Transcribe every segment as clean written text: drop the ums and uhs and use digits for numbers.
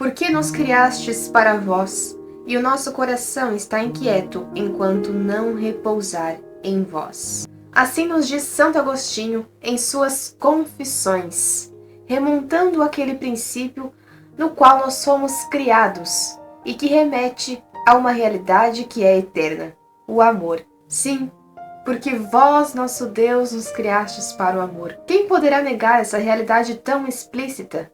Porque nos criastes para vós, e o nosso coração está inquieto enquanto não repousar em vós. Assim nos diz Santo Agostinho em suas Confissões, remontando aquele princípio no qual nós somos criados e que remete a uma realidade que é eterna, o amor. Sim, porque vós, nosso Deus, nos criastes para o amor. Quem poderá negar essa realidade tão explícita?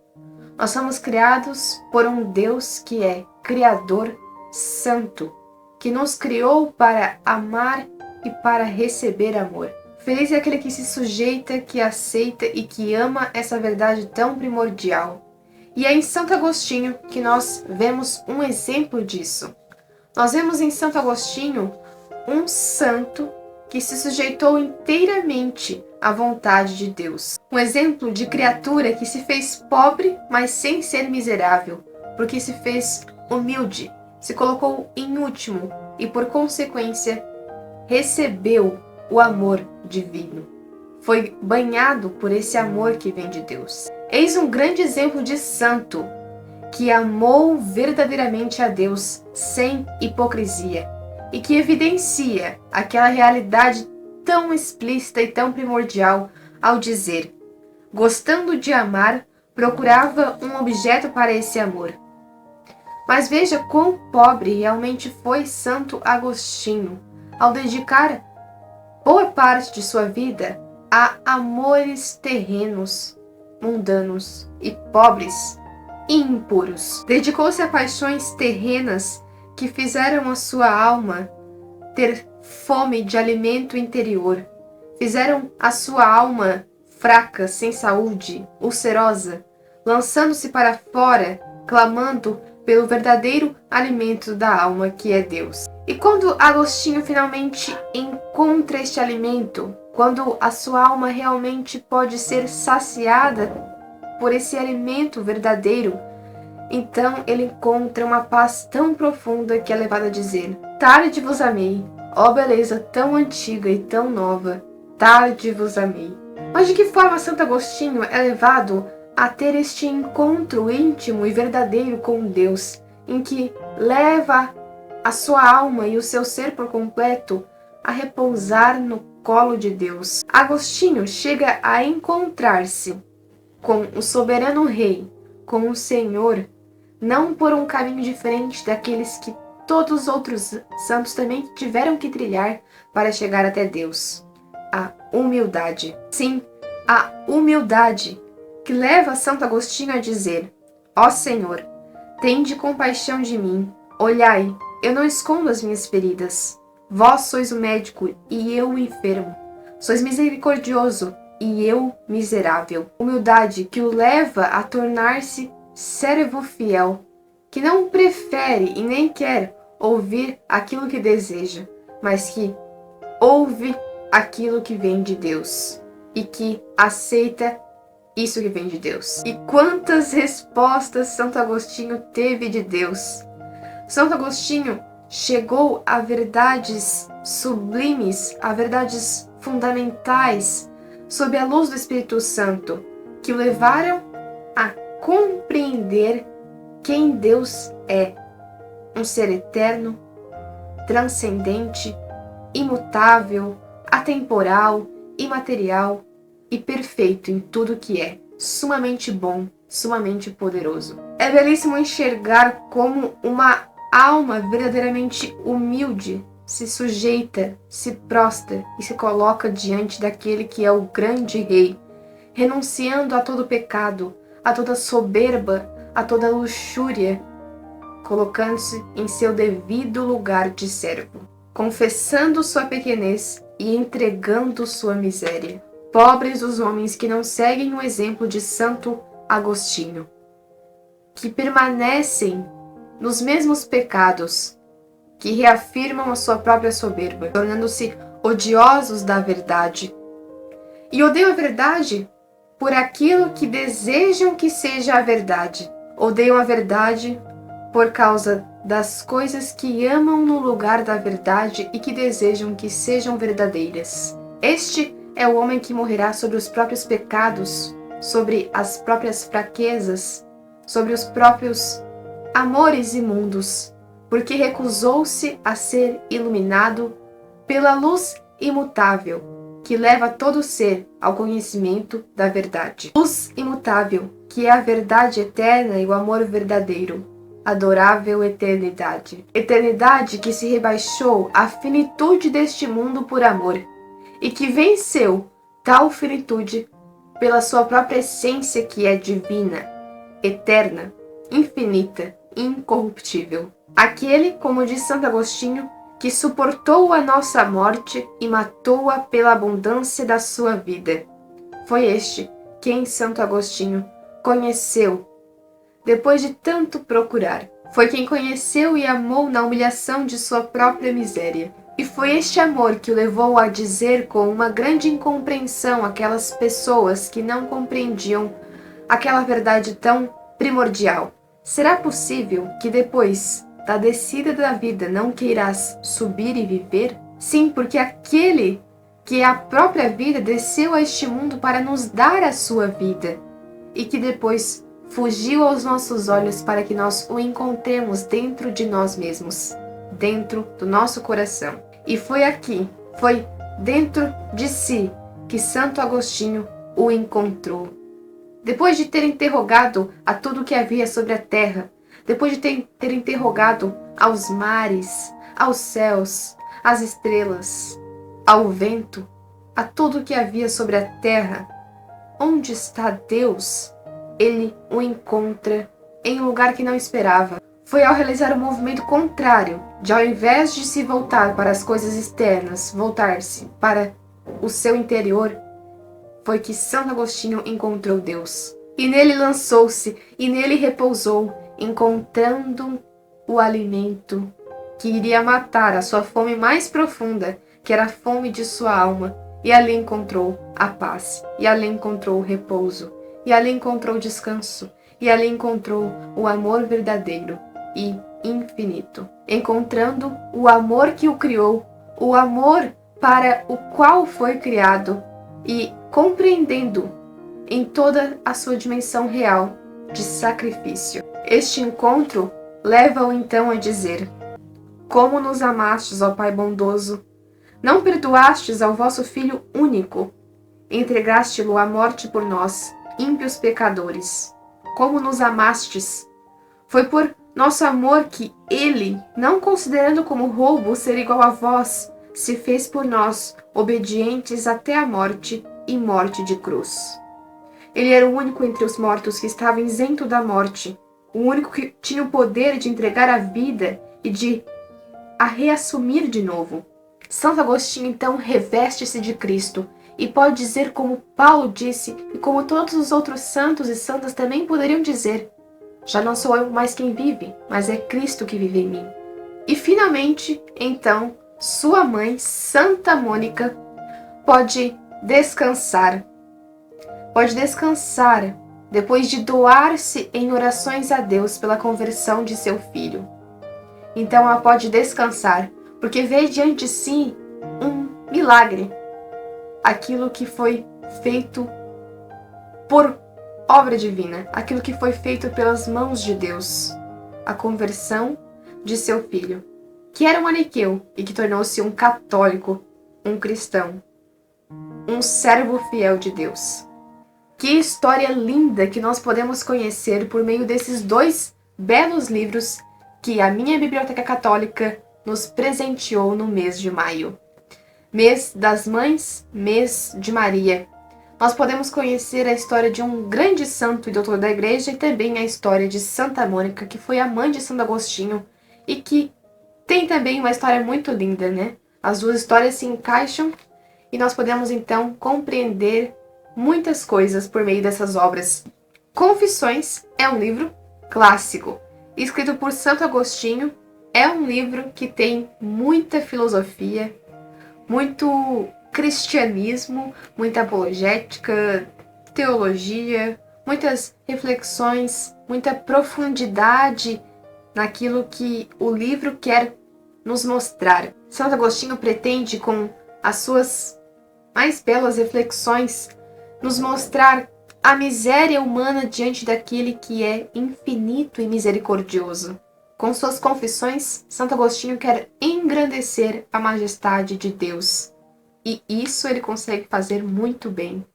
Nós somos criados por um Deus que é Criador Santo, que nos criou para amar e para receber amor. Feliz é aquele que se sujeita, que aceita e que ama essa verdade tão primordial. E é em Santo Agostinho que nós vemos um exemplo disso. Nós vemos em Santo Agostinho um santo que se sujeitou inteiramente à vontade de Deus. Um exemplo de criatura que se fez pobre, mas sem ser miserável, porque se fez humilde, se colocou em último e, por consequência, recebeu o amor divino. Foi banhado por esse amor que vem de Deus. Eis um grande exemplo de santo que amou verdadeiramente a Deus sem hipocrisia e que evidencia aquela realidade tão explícita e tão primordial ao dizer: gostando de amar, procurava um objeto para esse amor. Mas veja quão pobre realmente foi Santo Agostinho ao dedicar boa parte de sua vida a amores terrenos, mundanos e pobres e impuros. Dedicou-se a paixões terrenas que fizeram a sua alma ter fome de alimento interior, fizeram a sua alma fraca, sem saúde, ulcerosa, lançando-se para fora, clamando pelo verdadeiro alimento da alma, que é Deus. E quando Agostinho finalmente encontra este alimento, quando a sua alma realmente pode ser saciada por esse alimento verdadeiro, então ele encontra uma paz tão profunda que é levado a dizer: tarde vos amei, ó beleza tão antiga e tão nova, tarde vos amei. Mas de que forma Santo Agostinho é levado a ter este encontro íntimo e verdadeiro com Deus, em que leva a sua alma e o seu ser por completo a repousar no colo de Deus? Agostinho chega a encontrar-se com o soberano Rei, com o Senhor, não por um caminho diferente daqueles que todos os outros santos também tiveram que trilhar para chegar até Deus. A humildade. Sim, a humildade que leva Santo Agostinho a dizer: ó Senhor, tende compaixão de mim, olhai, eu não escondo as minhas feridas. Vós sois o médico e eu o enfermo. Sois misericordioso e eu miserável. Humildade que o leva a tornar-se servo fiel, que não prefere e nem quer ouvir aquilo que deseja, mas que ouve aquilo que vem de Deus e que aceita isso que vem de Deus. E quantas respostas Santo Agostinho teve de Deus! Santo Agostinho chegou a verdades sublimes, a verdades fundamentais, sob a luz do Espírito Santo, que o levaram a compreender quem Deus é: um ser eterno, transcendente, imutável, atemporal, imaterial e perfeito em tudo que é, sumamente bom, sumamente poderoso. É belíssimo enxergar como uma alma verdadeiramente humilde se sujeita, se prostra e se coloca diante daquele que é o grande Rei, renunciando a todo pecado, a toda soberba, a toda luxúria, colocando-se em seu devido lugar de servo, confessando sua pequenez e entregando sua miséria. Pobres os homens que não seguem o exemplo de Santo Agostinho, que permanecem nos mesmos pecados, que reafirmam a sua própria soberba, tornando-se odiosos da verdade. E odeiam a verdade por aquilo que desejam que seja a verdade. Odeiam a verdade por causa das coisas que amam no lugar da verdade e que desejam que sejam verdadeiras. Este é o homem que morrerá sobre os próprios pecados, sobre as próprias fraquezas, sobre os próprios amores imundos, porque recusou-se a ser iluminado pela luz imutável, que leva todo ser ao conhecimento da verdade. Luz imutável, que é a verdade eterna e o amor verdadeiro, adorável eternidade. Eternidade que se rebaixou à finitude deste mundo por amor, e que venceu tal finitude pela sua própria essência que é divina, eterna, infinita, incorruptível. Aquele, como diz Santo Agostinho, que suportou a nossa morte e matou-a pela abundância da sua vida. Foi este quem Santo Agostinho conheceu depois de tanto procurar. Foi quem conheceu e amou na humilhação de sua própria miséria. E foi este amor que o levou a dizer com uma grande incompreensão àquelas pessoas que não compreendiam aquela verdade tão primordial: será possível que depois da descida da vida não queirás subir e viver? Sim, porque aquele que é a própria vida desceu a este mundo para nos dar a sua vida, e que depois fugiu aos nossos olhos para que nós o encontremos dentro de nós mesmos, dentro do nosso coração. E foi aqui, foi dentro de si, que Santo Agostinho o encontrou. Depois de ter interrogado a tudo que havia sobre a terra, depois de ter interrogado aos mares, aos céus, às estrelas, ao vento, a tudo que havia sobre a terra, onde está Deus? Ele o encontra em um lugar que não esperava. Foi ao realizar o movimento contrário, de ao invés de se voltar para as coisas externas, voltar-se para o seu interior, foi que Santo Agostinho encontrou Deus. E nele lançou-se, e nele repousou, encontrando o alimento que iria matar a sua fome mais profunda, que era a fome de sua alma. E ali encontrou a paz, e ali encontrou o repouso, e ali encontrou o descanso, e ali encontrou o amor verdadeiro e infinito. Encontrando o amor que o criou, o amor para o qual foi criado, e compreendendo em toda a sua dimensão real de sacrifício. Este encontro leva-o então a dizer: como nos amastes, ó Pai bondoso, não perdoastes ao vosso Filho único, entregaste-lo à morte por nós, ímpios pecadores. Como nos amastes! Foi por nosso amor que ele, não considerando como roubo ser igual a vós, se fez por nós obedientes até a morte e morte de cruz. Ele era o único entre os mortos que estava isento da morte, o único que tinha o poder de entregar a vida e de a reassumir de novo. Santo Agostinho então reveste-se de Cristo e pode dizer, como Paulo disse e como todos os outros santos e santas também poderiam dizer: já não sou eu mais quem vive, mas é Cristo que vive em mim. E finalmente, então, sua mãe, Santa Mônica, pode descansar. Pode descansar depois de doar-se em orações a Deus pela conversão de seu filho. Então ela pode descansar, porque vê diante de si um milagre. Aquilo que foi feito por obra divina, aquilo que foi feito pelas mãos de Deus. A conversão de seu filho, que era um aniqueu e que tornou-se um católico, um cristão, um servo fiel de Deus. Que história linda que nós podemos conhecer por meio desses dois belos livros que a minha Biblioteca Católica nos presenteou no mês de maio. Mês das Mães, mês de Maria. Nós podemos conhecer a história de um grande santo e doutor da Igreja e também a história de Santa Mônica, que foi a mãe de Santo Agostinho e que tem também uma história muito linda, né? As duas histórias se encaixam e nós podemos então compreender muitas coisas por meio dessas obras. Confissões é um livro clássico, escrito por Santo Agostinho. É um livro que tem muita filosofia, muito cristianismo, muita apologética, teologia, muitas reflexões, muita profundidade naquilo que o livro quer nos mostrar. Santo Agostinho pretende, com as suas mais belas reflexões, nos mostrar a miséria humana diante daquele que é infinito e misericordioso. Com suas confissões, Santo Agostinho quer engrandecer a majestade de Deus. E isso ele consegue fazer muito bem.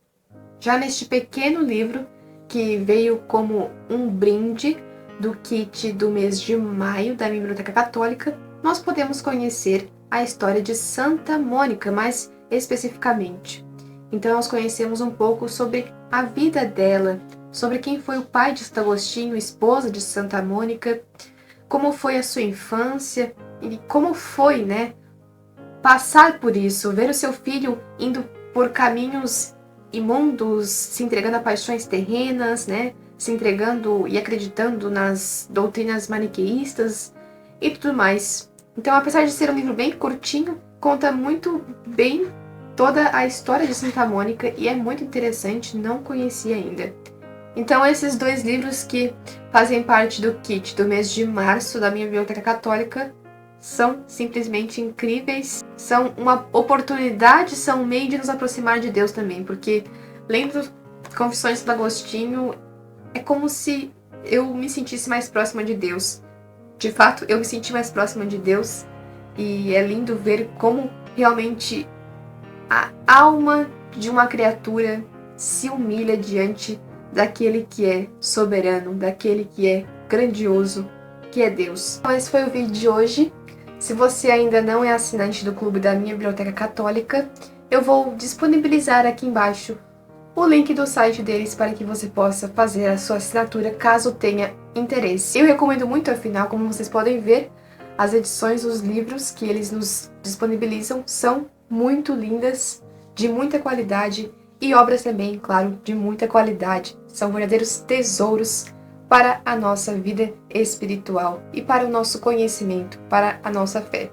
Já neste pequeno livro, que veio como um brinde do kit do mês de maio da minha Biblioteca Católica, nós podemos conhecer a história de Santa Mônica, mais especificamente. Então nós conhecemos um pouco sobre a vida dela, sobre quem foi o pai de Santo Agostinho, esposa de Santa Mônica, como foi a sua infância e como foi, passar por isso, ver o seu filho indo por caminhos imundos, se entregando a paixões terrenas, se entregando e acreditando nas doutrinas maniqueístas e tudo mais. Então, apesar de ser um livro bem curtinho, conta muito bem toda a história de Santa Mônica e é muito interessante, não conhecia ainda. Então, esses 2 livros que fazem parte do kit do mês de março da minha Biblioteca Católica são simplesmente incríveis, são uma oportunidade, são um meio de nos aproximar de Deus também, porque lendo Confissões de Agostinho é como se eu me sentisse mais próxima de Deus. De fato, eu me senti mais próxima de Deus e é lindo ver como realmente a alma de uma criatura se humilha diante daquele que é soberano, daquele que é grandioso, que é Deus. Então esse foi o vídeo de hoje. Se você ainda não é assinante do clube da minha Biblioteca Católica, eu vou disponibilizar aqui embaixo o link do site deles para que você possa fazer a sua assinatura caso tenha interesse. Eu recomendo muito, afinal, como vocês podem ver, as edições dos livros que eles nos disponibilizam são muito lindas, de muita qualidade e obras também, claro, de muita qualidade. São verdadeiros tesouros para a nossa vida espiritual e para o nosso conhecimento, para a nossa fé.